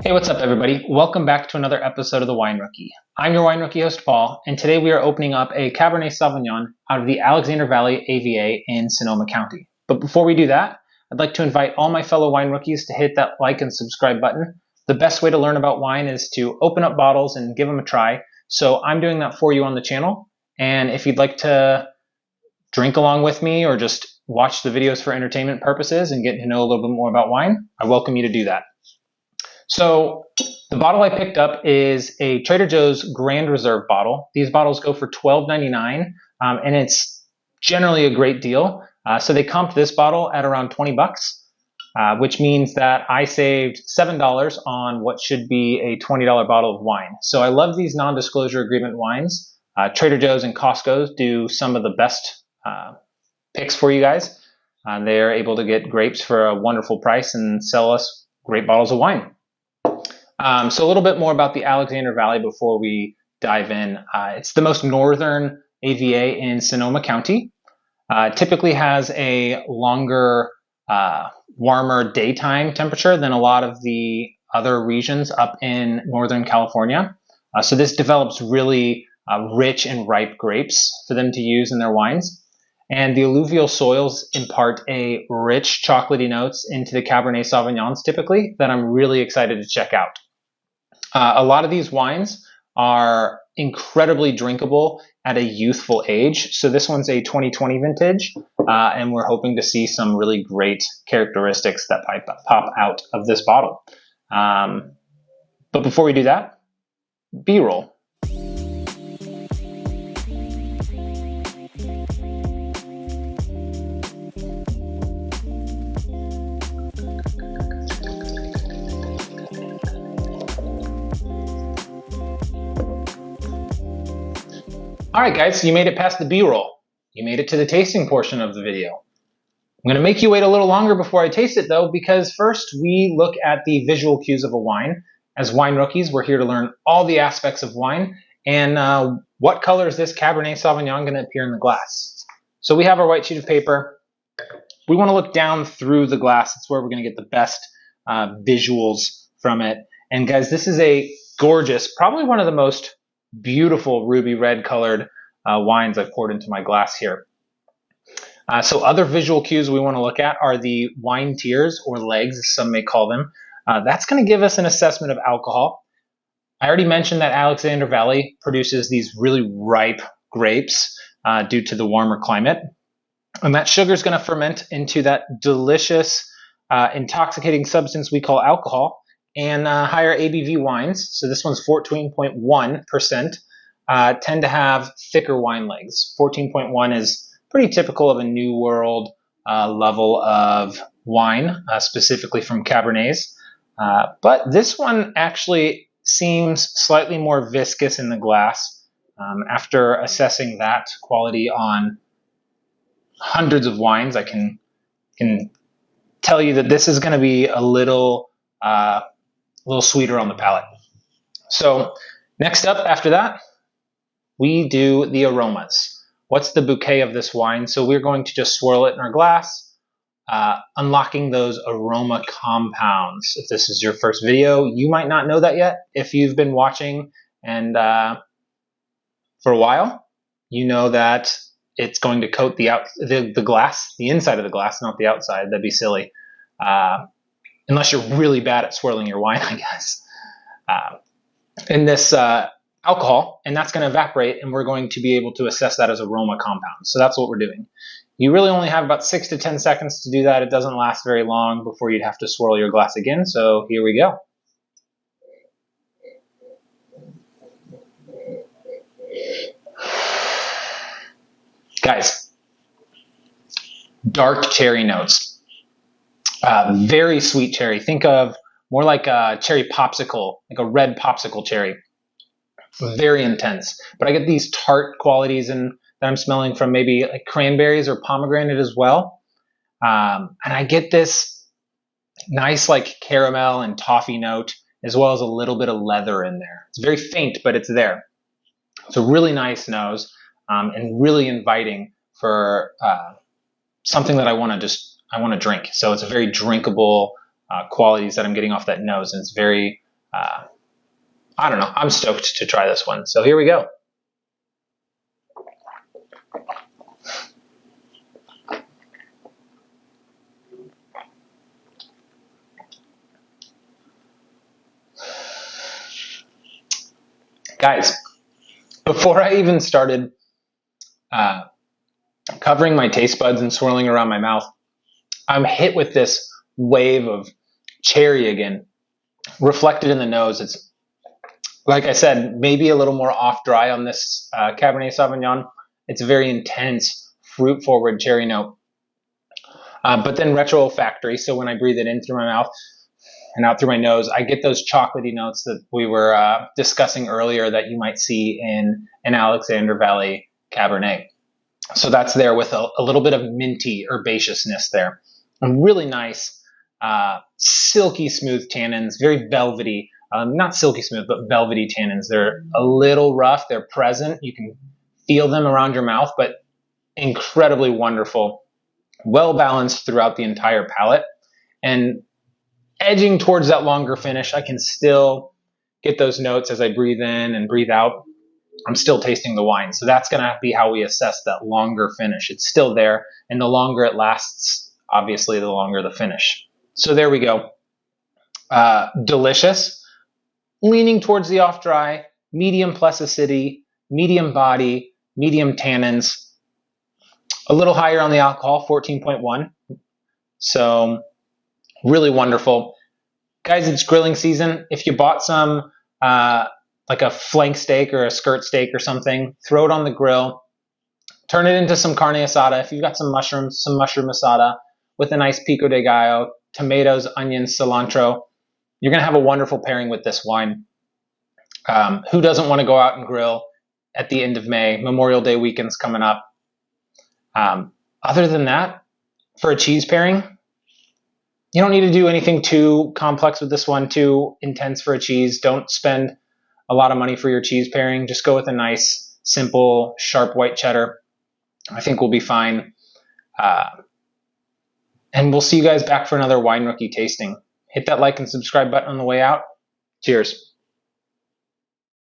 Hey, what's up, everybody? Welcome back to another episode of The Wine Rookie. I'm your Wine Rookie host, Paul, and today we are opening up a Cabernet Sauvignon out of the Alexander Valley AVA in Sonoma County. But before we do that, I'd like to invite all my fellow wine rookies to hit that like and subscribe button. The best way to learn about wine is to open up bottles and give them a try. So I'm doing that for you on the channel. And if you'd like to drink along with me or just watch the videos for entertainment purposes and get to know a little bit more about wine, I welcome you to do that. So the bottle I picked up is a Trader Joe's Grand Reserve bottle. These bottles go for $12.99, and it's generally a great deal. So they comped this bottle at around 20 bucks, which means that I saved $7 on what should be a $20 bottle of wine. So I love these non-disclosure agreement wines. Trader Joe's and Costco's do some of the best picks for you guys. They're able to get grapes for a wonderful price and sell us great bottles of wine. So a little bit more about the Alexander Valley before we dive in. It's the most northern AVA in Sonoma County. Typically has a longer, warmer daytime temperature than a lot of the other regions up in Northern California. So this develops really rich and ripe grapes for them to use in their wines. And the alluvial soils impart a rich chocolatey notes into the Cabernet Sauvignons typically that I'm really excited to check out. A lot of these wines are incredibly drinkable at a youthful age. So this one's a 2020 vintage, and we're hoping to see some really great characteristics that pop out of this bottle. But before we do that, B-roll. All right, guys, so you made it past the B-roll. You made it to the tasting portion of the video. I'm going to make you wait a little longer before I taste it, though, because first we look at the visual cues of a wine. As wine rookies, we're here to learn all the aspects of wine and what color is this Cabernet Sauvignon going to appear in the glass. So we have our white sheet of paper. We want to look down through the glass. That's where we're going to get the best visuals from it. And guys, this is a gorgeous, probably one of the most beautiful ruby red colored wines I've poured into my glass here. So other visual cues we want to look at are the wine tiers, or legs, as some may call them. That's going to give us an assessment of alcohol. I already mentioned that Alexander Valley produces these really ripe grapes due to the warmer climate. And that sugar is going to ferment into that delicious, intoxicating substance we call alcohol. And higher ABV wines, so this one's 14.1%, tend to have thicker wine legs. 14.1 is pretty typical of a New World level of wine, specifically from Cabernets. But this one actually seems slightly more viscous in the glass. After assessing that quality on hundreds of wines, I can tell you that this is going to be a little sweeter on the palate. So next up after that, we do the aromas. What's the bouquet of this wine? So we're going to just swirl it in our glass, unlocking those aroma compounds. If this is your first video, you might not know that yet. If you've been watching and for a while, you know that it's going to coat the glass, the inside of the glass, not the outside. That'd be silly. Unless you're really bad at swirling your wine, I guess. In this alcohol, and that's going to evaporate, and we're going to be able to assess that as aroma compounds. So that's what we're doing. You really only have about 6 to 10 seconds to do that. It doesn't last very long before you'd have to swirl your glass again. So here we go. Guys, dark cherry notes. Very sweet cherry. Think of more like a cherry popsicle, like a red popsicle cherry. Very intense. But I get these tart qualities that I'm smelling from maybe like cranberries or pomegranate as well. And I get this nice like caramel and toffee note, as well as a little bit of leather in there. It's very faint, but it's there. It's a really nice nose and really inviting for something that I want to drink. So it's a very drinkable qualities that I'm getting off that nose, and it's very I don't know. I'm stoked to try this one. So here we go. Guys, before I even started covering my taste buds and swirling around my mouth, I'm hit with this wave of cherry again, reflected in the nose. It's, like I said, maybe a little more off dry on this Cabernet Sauvignon. It's a very intense, fruit-forward cherry note. But then retro-olfactory, so when I breathe it in through my mouth and out through my nose, I get those chocolatey notes that we were discussing earlier that you might see in an Alexander Valley Cabernet. So that's there with a little bit of minty herbaceousness there. And really nice, silky smooth tannins, very velvety. Not silky smooth, but velvety tannins. They're a little rough. They're present. You can feel them around your mouth, but incredibly wonderful. Well balanced throughout the entire palate. And edging towards that longer finish, I can still get those notes as I breathe in and breathe out. I'm still tasting the wine. So that's going to be how we assess that longer finish. It's still there. And the longer it lasts, obviously, the longer the finish. So there we go. Delicious. Leaning towards the off-dry, medium plus acidity, medium body, medium tannins. A little higher on the alcohol, 14.1. So really wonderful. Guys, it's grilling season. If you bought some like a flank steak or a skirt steak or something, throw it on the grill. Turn it into some carne asada. If you've got some mushrooms, some mushroom asada with a nice pico de gallo, tomatoes, onions, cilantro. You're going to have a wonderful pairing with this wine. Who doesn't want to go out and grill at the end of May? Memorial Day weekend's coming up. Other than that, for a cheese pairing, you don't need to do anything too complex with this one, too intense for a cheese. Don't spend a lot of money for your cheese pairing. Just go with a nice, simple, sharp white cheddar. I think we'll be fine. And we'll see you guys back for another Wine Rookie tasting. Hit that like and subscribe button on the way out. Cheers.